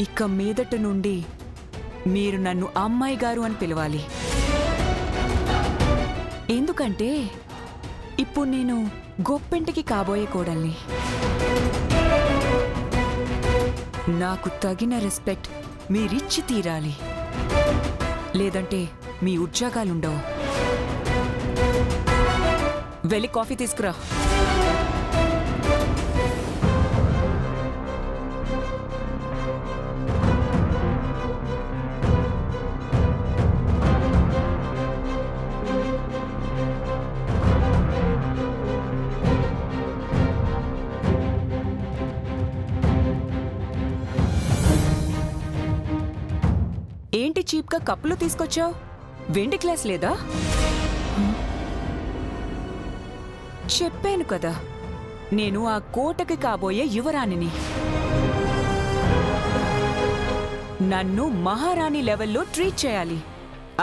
ఇక మీదట నుండి మీరు నన్ను అమ్మాయి గారు అని పిలవాలి. ఎందుకంటే ఇప్పుడు నేను గొప్పింటికి కాబోయే కోడల్ని. నాకు తగిన రెస్పెక్ట్ మీరిచ్చి తీరాలి, లేదంటే మీ ఉద్యోగాలుండవు. వెళ్ళి కాఫీ తీసుకురా. ఏంటి చీప్గా కప్పులు తీసుకొచ్చావు? వెండి గ్లాస్ లేదా? చెప్పాను కదా, నేను ఆ కోటకి కాబోయే యువరాణిని. నన్ను మహారాణి లెవెల్లో ట్రీట్ చేయాలి,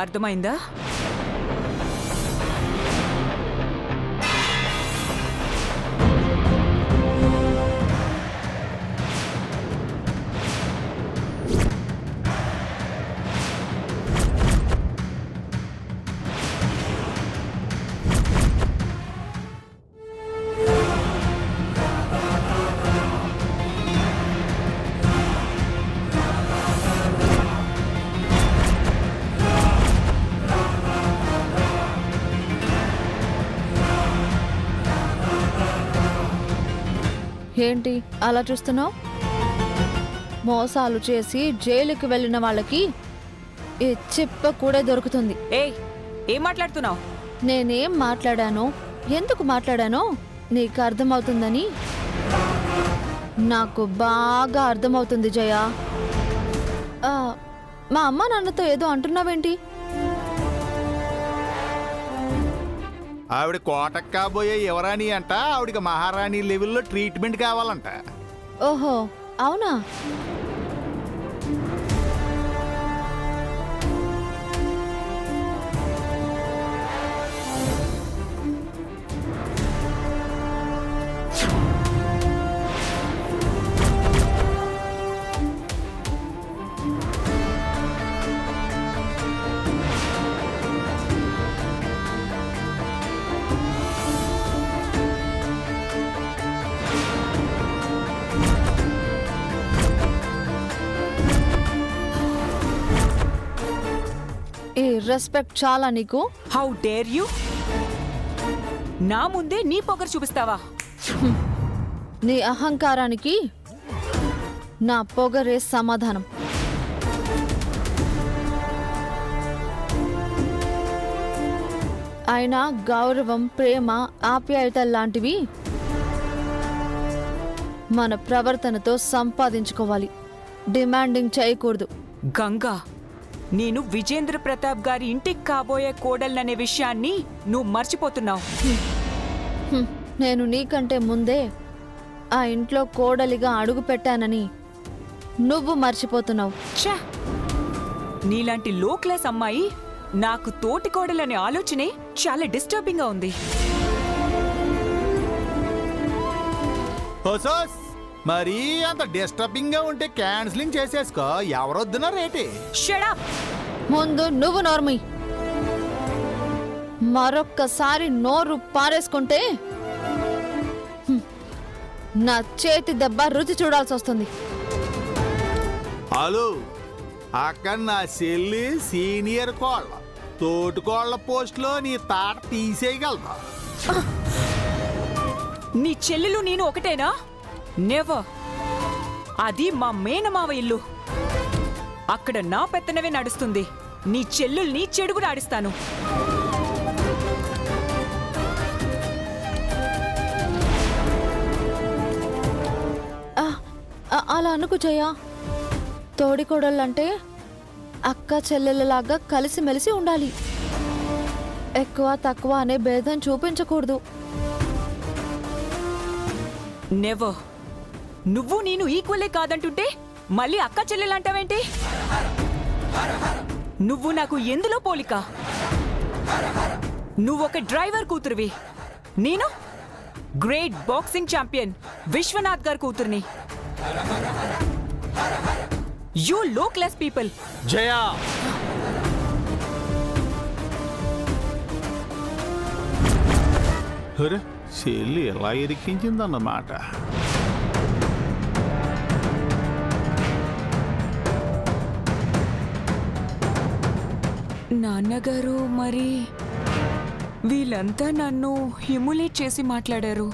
అర్థమైందా? ఏంటి అలా చూస్తున్నావు? మోసాలు చేసి జైలుకి వెళ్ళిన వాళ్ళకి ఈ చిప్ప కూడా దొరుకుతుంది. ఏం మాట్లాడుతున్నావు? నేనేం మాట్లాడానో, ఎందుకు మాట్లాడానో నీకు అర్థమవుతుందని నాకు బాగా అర్థమవుతుంది జయ. మా అమ్మ నాన్నతో ఏదో అంటున్నావేంటి? ఆవిడ కోటకు కాబోయే యువరాణి అంట. ఆవిడకి మహారాణి లెవెల్లో ట్రీట్మెంట్ కావాలంట. ఓహో అవునా? ఈ రెస్పెక్ట్ చాలా నీకు? How dare you! నా ముందే నీ పొగరు చూపిస్తావా? నీ అహంకారానికి నా పొగరే సమాధానం. అయినా గౌరవం, ప్రేమ, ఆప్యాయత లాంటివి మన ప్రవర్తనతో సంపాదించుకోవాలి, డిమాండింగ్ చేయకూడదు. గంగా, నేను విజేంద్ర ప్రతాప్ గారి ఇంటికి కాబోయే కోడలనే విషయాన్ని నువ్వు మర్చిపోతున్నావు. నేను నీకంటే ముందే ఆ ఇంట్లో కోడలిగా అడుగు పెట్టానని నువ్వు మర్చిపోతున్నావు. ఛా! నీలాంటి లో క్లాస్ అమ్మాయి నాకు తోటి కోడలనే ఆలోచనే చాలా డిస్టర్బింగ్ గా ఉంది. మరీ అంత డిస్టర్బింగ్ గా ఉంటే క్యాన్సిలింగ్ చేసేసుకో. ఎవరొద్దునా రేటే. Shut up! ముందు నువ్వు నోర్మి. మరొక్కసారి నోరు పారేసుకుంటే నా చేతి దెబ్బ రుచి చూడాల్సి వస్తుంది. హలో, అక్కడ నా చెల్లి సీనియర్ కోళ్ళ, తోటికోళ్ల పోస్ట్లో నీ తాట తీసేయగలదా? నీ చెల్లెలు నేను ఒకటేనా? నెవర్. అది మా మేనమావ ఇల్లు. అక్కడ నా పెత్తనవే నడుస్తుంది. నీ చెల్లుల్ని చెడుగుడు ఆడిస్తాను. అలా అనుకు జయ. తోడికోడళ్ళంటే అక్క చెల్లెళ్ళలాగా కలిసిమెలిసి ఉండాలి. ఎక్కువ తక్కువ అనే భేదం చూపించకూడదు. నెవర్. నువ్వు నేను ఈక్వలే కాదంటుంటే మళ్ళీ అక్క చెల్లెలంటావేంటి? నువ్వు నాకు ఎందులో పోలిక? నువ్వొక డ్రైవర్ కూతురువి, నేను గ్రేట్ బాక్సింగ్ ఛాంపియన్ విశ్వనాథ్ గారి కూతుర్ని. యూ లో క్లాస్ పీపుల్. జయా, అరే చెల్లి ఎలా ఇరికించిందన్నమాట. నాన్నగారు మరి వీళ్ళంతా నన్ను హ్యూమిలేట్ చేసి మాట్లాడారు.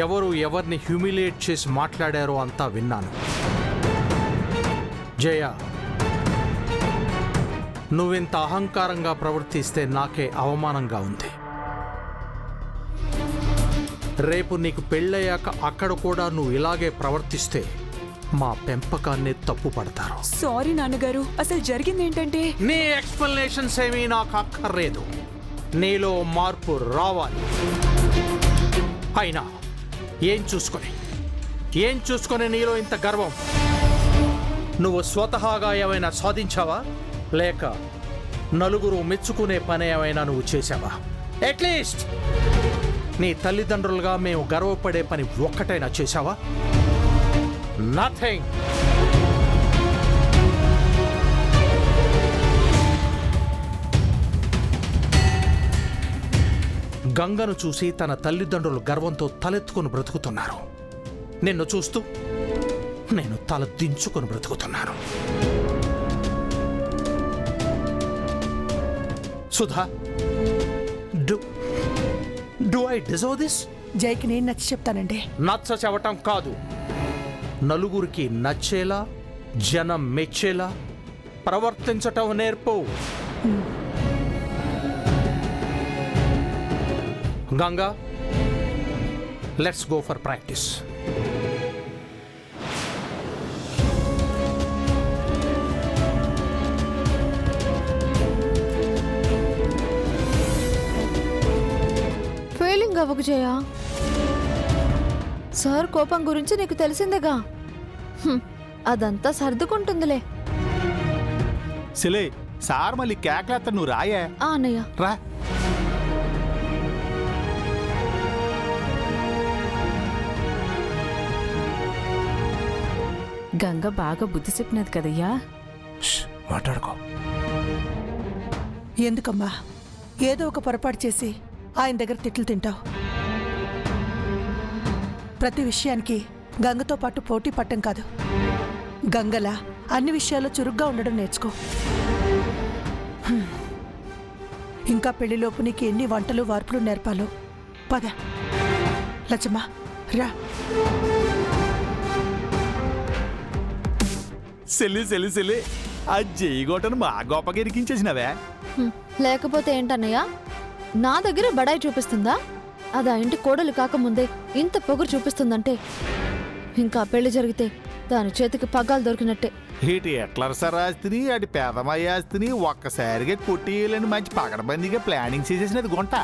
ఎవరు ఎవరిని హ్యూమిలియేట్ చేసి మాట్లాడారో అంతా విన్నాను. జయ, నువ్వింత అహంకారంగా ప్రవర్తిస్తే నాకే అవమానంగా ఉంది. రేపు నీకు పెళ్ళయ్యాక అక్కడ కూడా నువ్వు ఇలాగే ప్రవర్తిస్తే మా పెంపకాన్ని తప్పు పడతారు. సారీ నాన్నగారు, అసలు జరిగింది ఏంటంటే నీ ఎక్స్ప్లెనేషన్స్ ఏమీ నాకు అక్కర్లేదు. నీలో మార్పు రావాలి. అయినా ఏం చూసుకొని నీలో ఇంత గర్వం? నువ్వు స్వతహాగా ఏమైనా సాధించావా, లేక నలుగురు మెచ్చుకునే పని ఏమైనా నువ్వు చేశావా? అట్లీస్ట్ నీ తల్లిదండ్రులుగా మేము గర్వపడే పని ఒక్కటైనా చేశావా? నథింగ్. గంగను చూసి తన తల్లిదండ్రులు గర్వంతో తలెత్తుకుని బ్రతుకుతున్నారు. నిన్ను చూస్తూ నేను తల దించుకొని బ్రతుకుతున్నాను. Sudha, do I deserve this? జైకి నేను నచ్చి చెప్తానండి. నచ్చ చెవటం కాదు, నలుగురికి నచ్చేలా, జనం మెచ్చేలా ప్రవర్తించటం నేర్పు. Ganga, let's go for practice. Feeling అవ్వకు జయ. సార్ కోపం గురించి నీకు తెలిసిందేగా. అదంతా సర్దుకుంటుందిలే. సిలే సార్ మళ్ళీ కేకలేస్తా, నువ్వు రాయే. అన్నయ్య రా. గంగ బాగా బుద్ధి చెప్పినది కదయ్యా. మాట్లాడుకో. ఎందుకమ్మా ఏదో ఒక పొరపాటు చేసి ఆయన దగ్గర తిట్లు తింటావు? ప్రతి విషయానికి గంగతో పాటు పోటీ పట్టం కాదు. గంగలా అన్ని విషయాల్లో చురుగ్గా ఉండడం నేర్చుకో. ఇంకా పెళ్లిలోపు నీకు ఎన్ని వంటలు వార్పులు నేర్పాలో. పద లచ్చమ్మ, రా. సెల్లి ఆ జైగోటను మా గొప్పగా ఇరికించేసినవే. లేకపోతే ఏంటన్నయ్య, నా దగ్గర బడాయి చూపిస్తుందా? అది ఆ ఇంటి కోడలు కాకముందే ఇంత పొగరు చూపిస్తుందంటే ఇంకా పెళ్లి జరిగితే దాని చేతికి పగ్గాలు దొరికినట్టే. ఇటు ఎట్లర్సర్ ఆస్తిని అటు పేదమయ్య ఆస్తిని ఒక్కసారిగా కొట్టేయాలని మంచి పకడబందీగా ప్లానింగ్ చేసేసినది గుంట.